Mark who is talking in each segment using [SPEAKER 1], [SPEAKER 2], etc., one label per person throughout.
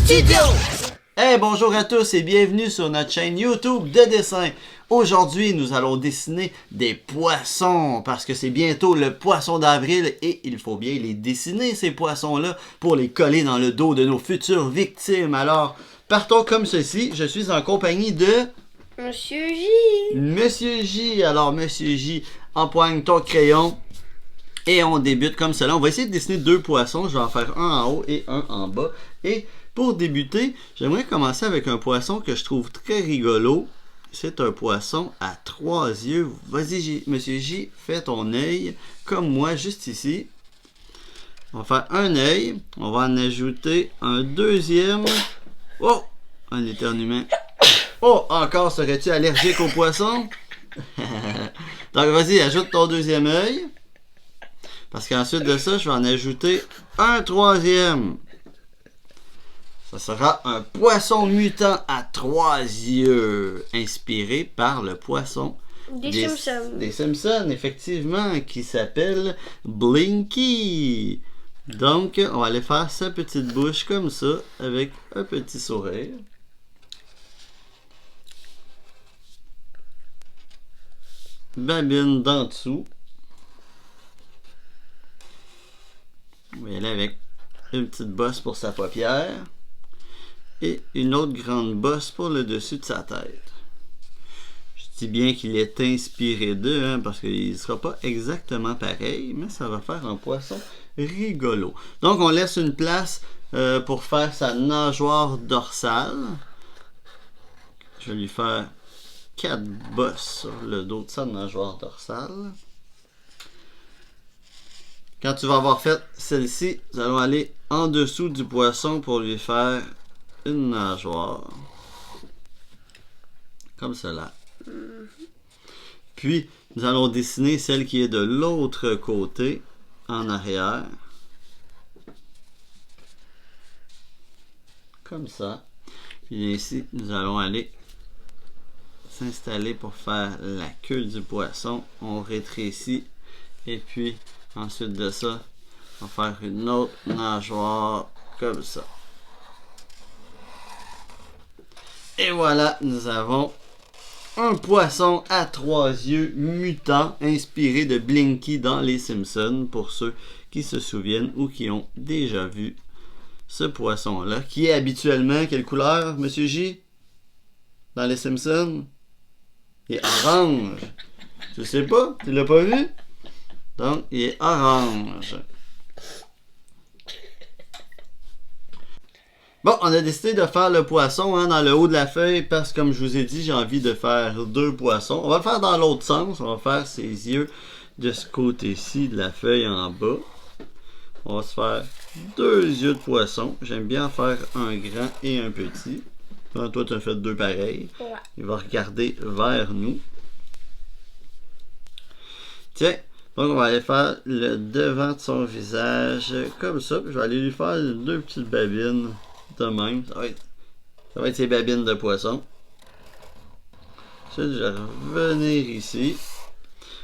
[SPEAKER 1] studio.
[SPEAKER 2] Hey, bonjour à tous et bienvenue sur notre chaîne YouTube de dessin. Aujourd'hui, nous allons dessiner des poissons parce que c'est bientôt le poisson d'avril et il faut bien les dessiner, ces poissons-là, pour les coller dans le dos de nos futures victimes. Alors, partons comme ceci. Je suis en compagnie de...
[SPEAKER 3] Monsieur J.
[SPEAKER 2] Monsieur J. Alors, Monsieur J, empoigne ton crayon et on débute comme cela. On va essayer de dessiner deux poissons. Je vais en faire un en haut et un en bas. Et pour débuter, j'aimerais commencer avec un poisson que je trouve très rigolo. C'est un poisson à trois yeux. Vas-y, Monsieur J, fais ton œil comme moi, juste ici. On va faire un œil. On va en ajouter un deuxième. Oh! Un éternuement. Oh! Encore, serais-tu allergique aux poissons? Donc, vas-y, ajoute ton deuxième œil. Parce qu'ensuite de ça, je vais en ajouter un troisième. Ça sera un poisson mutant à trois yeux, inspiré par le poisson
[SPEAKER 3] Des Simpsons.
[SPEAKER 2] Des Simpsons, effectivement, qui s'appelle Blinky. Donc, on va aller faire sa petite bouche comme ça, avec un petit sourire. Babine d'en dessous. On va y aller avec une petite bosse pour sa paupière. Et une autre grande bosse pour le dessus de sa tête. Je dis bien qu'il est inspiré d'eux, hein, parce qu'il ne sera pas exactement pareil, mais ça va faire un poisson rigolo. Donc on laisse une place pour faire sa nageoire dorsale. Je vais lui faire 4 bosses sur le dos de sa nageoire dorsale. Quand tu vas avoir fait celle-ci, nous allons aller en dessous du poisson pour lui faire une nageoire. Comme cela. Puis, nous allons dessiner celle qui est de l'autre côté, en arrière. Comme ça. Puis ici, nous allons aller s'installer pour faire la queue du poisson. On rétrécit. Et puis, ensuite de ça, on va faire une autre nageoire comme ça. Et voilà, nous avons un poisson à trois yeux mutant inspiré de Blinky dans Les Simpsons, pour ceux qui se souviennent ou qui ont déjà vu ce poisson-là, qui est habituellement quelle couleur, Monsieur J? Dans Les Simpsons? Il est orange. Je sais pas, tu l'as pas vu? Donc, il est orange. Bon, on a décidé de faire le poisson dans le haut de la feuille parce que, comme je vous ai dit, j'ai envie de faire deux poissons. On va le faire dans l'autre sens. On va faire ses yeux de ce côté-ci de la feuille en bas. On va se faire deux yeux de poisson. J'aime bien faire un grand et un petit. Toi, tu as fait deux pareils.
[SPEAKER 3] Ouais.
[SPEAKER 2] Il va regarder vers nous. Tiens, donc on va aller faire le devant de son visage comme ça. Puis je vais aller lui faire deux petites babines. De même, ça va être ses babines de poisson. Ensuite, je vais revenir ici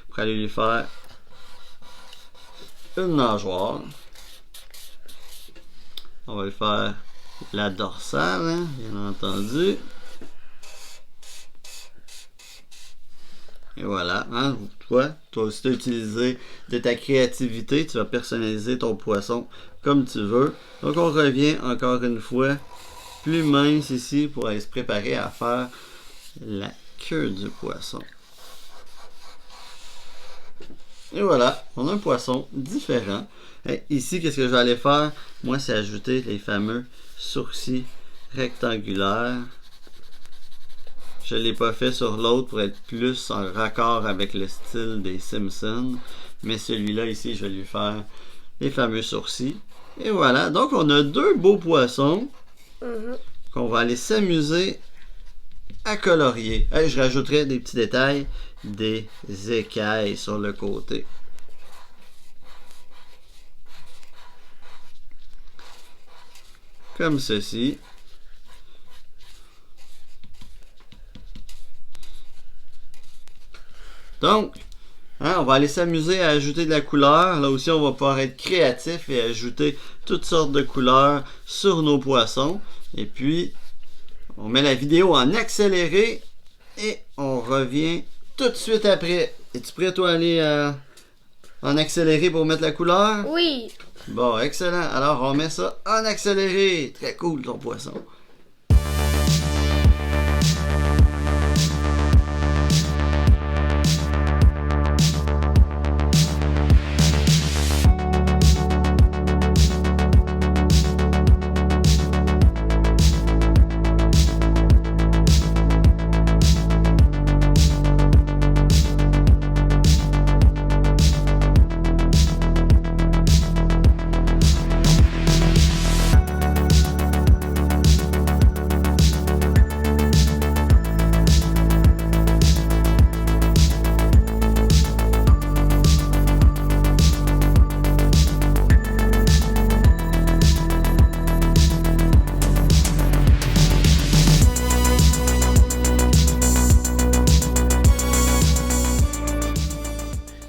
[SPEAKER 2] pour aller lui faire une nageoire. On va lui faire la dorsale, hein, bien entendu. Et voilà, hein, toi aussi tu as utilisé de ta créativité, tu vas personnaliser ton poisson comme tu veux. Donc on revient encore une fois plus mince ici pour aller se préparer à faire la queue du poisson. Et voilà, on a un poisson différent. Et ici, qu'est-ce que je vais aller faire? Moi, c'est ajouter les fameux sourcils rectangulaires. Je ne l'ai pas fait sur l'autre pour être plus en raccord avec le style des Simpsons. Mais celui-là ici, je vais lui faire les fameux sourcils. Et voilà, donc on a deux beaux poissons qu'on va aller s'amuser à colorier. Hey, je rajouterai des petits détails, des écailles sur le côté. Comme ceci. Donc, hein, on va aller s'amuser à ajouter de la couleur. Là aussi, on va pouvoir être créatif et ajouter toutes sortes de couleurs sur nos poissons. Et puis, on met la vidéo en accéléré et on revient tout de suite après. Es-tu prêt, toi, à aller en accéléré pour mettre la couleur?
[SPEAKER 3] Oui.
[SPEAKER 2] Bon, excellent. Alors, on met ça en accéléré. Très cool, ton poisson.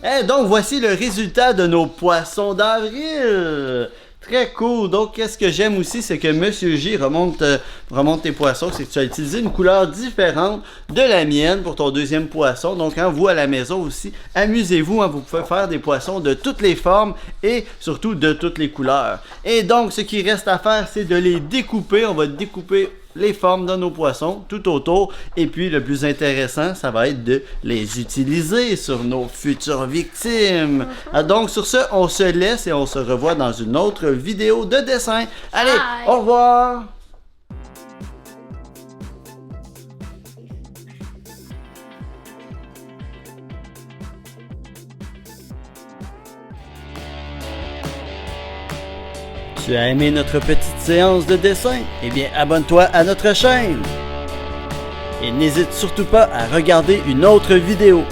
[SPEAKER 2] Et donc, voici le résultat de nos poissons d'avril. Très cool. Donc, qu'est-ce que j'aime aussi, c'est que Monsieur J remonte tes poissons. C'est que tu as utilisé une couleur différente de la mienne pour ton deuxième poisson. Donc, vous à la maison aussi, amusez-vous. Vous pouvez faire des poissons de toutes les formes et surtout de toutes les couleurs. Et donc, ce qui reste à faire, c'est de les découper. On va découper les formes de nos poissons tout autour, et puis le plus intéressant, ça va être de les utiliser sur nos futures victimes. Donc sur ce, on se laisse et on se revoit dans une autre vidéo de dessin. Allez,
[SPEAKER 3] Bye.
[SPEAKER 2] au revoir! Tu as aimé notre petite séance de dessin? Eh bien, abonne-toi à notre chaîne. Et n'hésite surtout pas à regarder une autre vidéo.